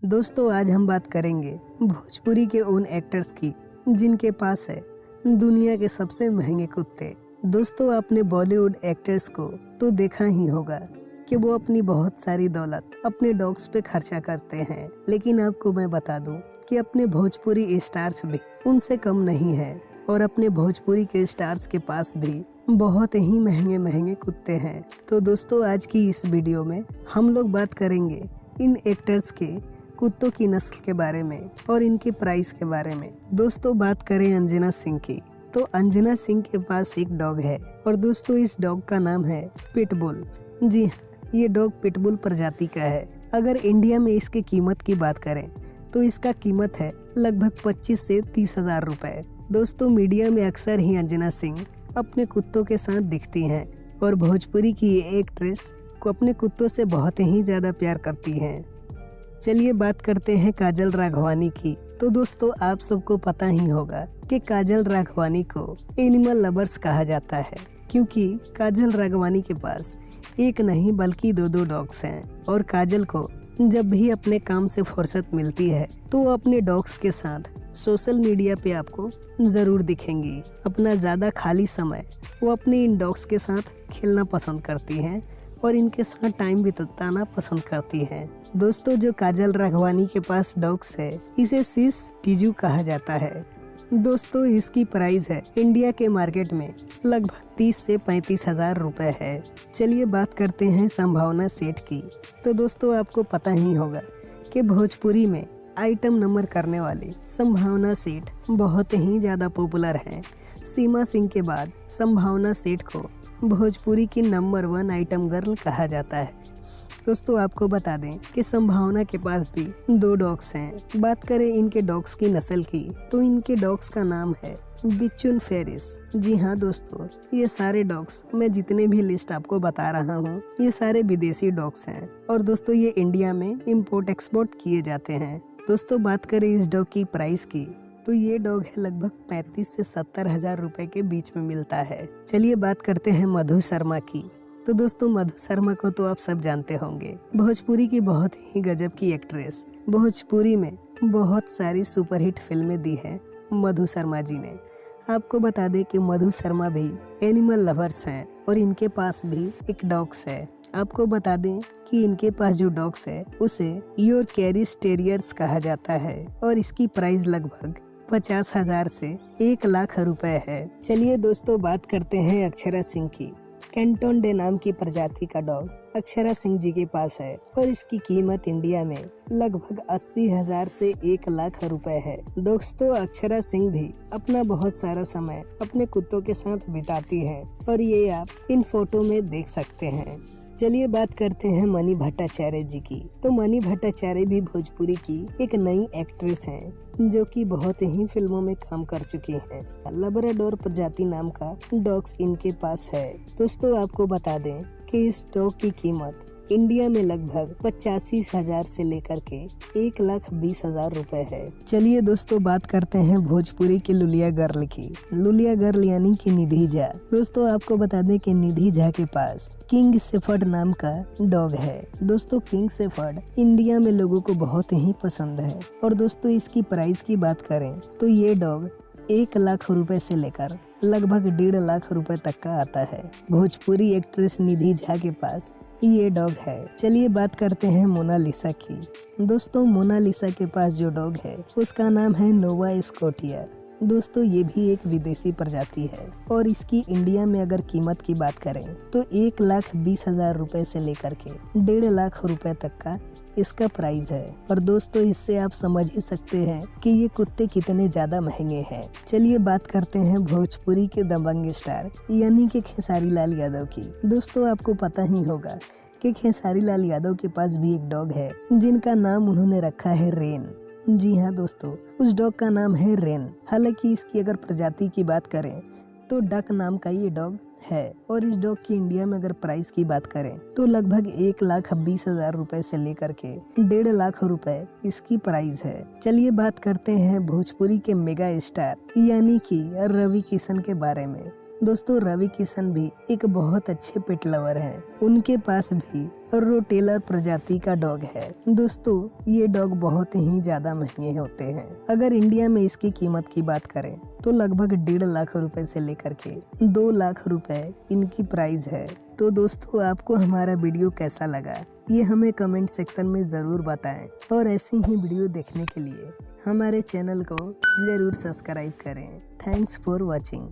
दोस्तों आज हम बात करेंगे भोजपुरी के उन एक्टर्स की जिनके पास है दुनिया के सबसे महंगे कुत्ते। दोस्तों आपने बॉलीवुड एक्टर्स को तो देखा ही होगा कि वो अपनी बहुत सारी दौलत अपने डॉग्स पे खर्चा करते हैं, लेकिन आपको मैं बता दूं कि अपने भोजपुरी स्टार्स भी उनसे कम नहीं है और अपने भोजपुरी के स्टार्स के पास भी बहुत ही महंगे महंगे कुत्ते हैं। तो दोस्तों आज की इस वीडियो में हम लोग बात करेंगे इन एक्टर्स के कुत्तों की नस्ल के बारे में और इनके प्राइस के बारे में। दोस्तों बात करें अंजना सिंह की, तो अंजना सिंह के पास एक डॉग है और दोस्तों इस डॉग का नाम है पिटबुल। जी हाँ, ये डॉग पिटबुल प्रजाति का है। अगर इंडिया में इसकी कीमत की बात करें तो इसका कीमत है लगभग 25 से 30 हजार रुपए। दोस्तों मीडिया में अक्सर ही अंजना सिंह अपने कुत्तों के साथ दिखती हैं और भोजपुरी की ये एक्ट्रेस को अपने कुत्तों से बहुत ही ज़्यादा प्यार करती हैं। चलिए बात करते हैं काजल राघवानी की। तो दोस्तों आप सबको पता ही होगा कि काजल राघवानी को एनिमल लवर्स कहा जाता है, क्योंकि काजल राघवानी के पास एक नहीं बल्कि दो डॉग्स हैं और काजल को जब भी अपने काम से फुर्सत मिलती है तो वो अपने डॉग्स के साथ सोशल मीडिया पे आपको ज़रूर दिखेंगी। अपना ज़्यादा खाली समय वो अपने इन डॉग्स के साथ खेलना पसंद करती हैं और इनके साथ टाइम बिताना पसंद करती हैं। दोस्तों जो काजल राघवानी के पास डॉग्स है इसे सिस टीजू कहा जाता है। दोस्तों इसकी प्राइस है इंडिया के मार्केट में लगभग 30 से 35 हजार रुपए है। चलिए बात करते हैं संभावना सेठ की। तो दोस्तों आपको पता ही होगा कि भोजपुरी में आइटम नंबर करने वाली संभावना सेठ बहुत ही ज़्यादा पॉपुलर हैं। सीमा सिंह के बाद संभावना सेठ को भोजपुरी की नंबर 1 आइटम गर्ल कहा जाता है। दोस्तों आपको बता दें कि संभावना के पास भी 2 डॉग्स हैं। बात करें इनके डॉग्स की नस्ल की तो इनके डॉग्स का नाम है बिचुन फेरिस। जी हाँ दोस्तों, ये सारे डॉग्स मैं जितने भी लिस्ट आपको बता रहा हूँ ये सारे विदेशी डॉग्स हैं और दोस्तों ये इंडिया में इम्पोर्ट एक्सपोर्ट किए जाते हैं। दोस्तों बात करें इस डॉग की प्राइस की तो ये डॉग है लगभग 35 से 70 हजार रुपए के बीच में मिलता है। चलिए बात करते हैं मधु शर्मा की। तो दोस्तों मधु शर्मा को तो आप सब जानते होंगे, भोजपुरी की बहुत ही गजब की एक्ट्रेस। भोजपुरी में बहुत सारी सुपरहिट फिल्में दी हैं मधु शर्मा जी ने। आपको बता दें कि मधु शर्मा भी एनिमल लवर्स हैं और इनके पास भी एक डॉग्स है। आपको बता दें कि इनके पास जो डॉग्स है उसे योर कैरिस टेरियर्स कहा जाता है और इसकी प्राइस लगभग 50 हजार से 1 लाख रुपए है। चलिए दोस्तों बात करते हैं अक्षरा सिंह की। कैंटोन डे नाम की प्रजाति का डॉग अक्षरा सिंह जी के पास है और इसकी कीमत इंडिया में लगभग 80 हजार से 1 लाख रुपए है। दोस्तों अक्षरा सिंह भी अपना बहुत सारा समय अपने कुत्तों के साथ बिताती है और ये आप इन फोटो में देख सकते हैं। चलिए बात करते हैं मनी भट्टाचार्य जी की। तो मनी भट्टाचार्य भी भोजपुरी की एक नई एक्ट्रेस हैं जो कि बहुत ही फिल्मों में काम कर चुकी हैं। लब्राडोर प्रजाति नाम का डॉग्स इनके पास है। दोस्तों आपको बता दें कि इस डॉग की कीमत इंडिया में लगभग 85 हजार से लेकर के 1,20,000 रुपए है। चलिए दोस्तों बात करते हैं भोजपुरी की लुलिया गर्ल की। लुलिया गर्ल यानी कि निधि झा। दोस्तों आपको बता दें कि निधि झा के पास किंग शेफर्ड नाम का डॉग है। दोस्तों किंग शेफर्ड इंडिया में लोगों को बहुत ही पसंद है और दोस्तों इसकी प्राइस की बात करें तो ये डॉग 1 लाख रुपए से लेकर लगभग 1.5 लाख रुपए तक का आता है। भोजपुरी एक्ट्रेस निधि झा के पास ये डॉग है। चलिए बात करते हैं मोनालिसा की। दोस्तों मोनालिसा के पास जो डॉग है उसका नाम है नोवा स्कॉटिया। दोस्तों ये भी एक विदेशी प्रजाति है और इसकी इंडिया में अगर कीमत की बात करें तो 1,20,000 रुपए से लेकर के 1.5 लाख रुपए तक का इसका प्राइस है। और दोस्तों इससे आप समझ ही सकते हैं कि ये कुत्ते कितने ज्यादा महंगे हैं। चलिए बात करते हैं भोजपुरी के दबंग स्टार यानी कि खेसारी लाल यादव की। दोस्तों आपको पता ही होगा कि खेसारी लाल यादव के पास भी एक डॉग है जिनका नाम उन्होंने रखा है रेन। जी हाँ दोस्तों, उस डॉग का नाम है रेन। हालांकि इसकी अगर प्रजाति की बात करें तो डक नाम का ये डॉग है और इस डॉग की इंडिया में अगर प्राइस की बात करें तो लगभग 1,20,000 रुपए से लेकर के 1.5 लाख रुपए इसकी प्राइस है। चलिए बात करते हैं भोजपुरी के मेगा स्टार यानी कि रवि किशन के बारे में। दोस्तों रवि किशन भी एक बहुत अच्छे पेट लवर हैं। उनके पास भी रोटेलर प्रजाति का डॉग है। दोस्तों ये डॉग बहुत ही ज्यादा महंगे होते हैं। अगर इंडिया में इसकी कीमत की बात करें तो लगभग 1.5 लाख रुपए से लेकर के 2 लाख रुपए इनकी प्राइस है। तो दोस्तों आपको हमारा वीडियो कैसा लगा ये हमें कमेंट सेक्शन में ज़रूर बताएं और ऐसी ही वीडियो देखने के लिए हमारे चैनल को ज़रूर सब्सक्राइब करें। Thanks for watching.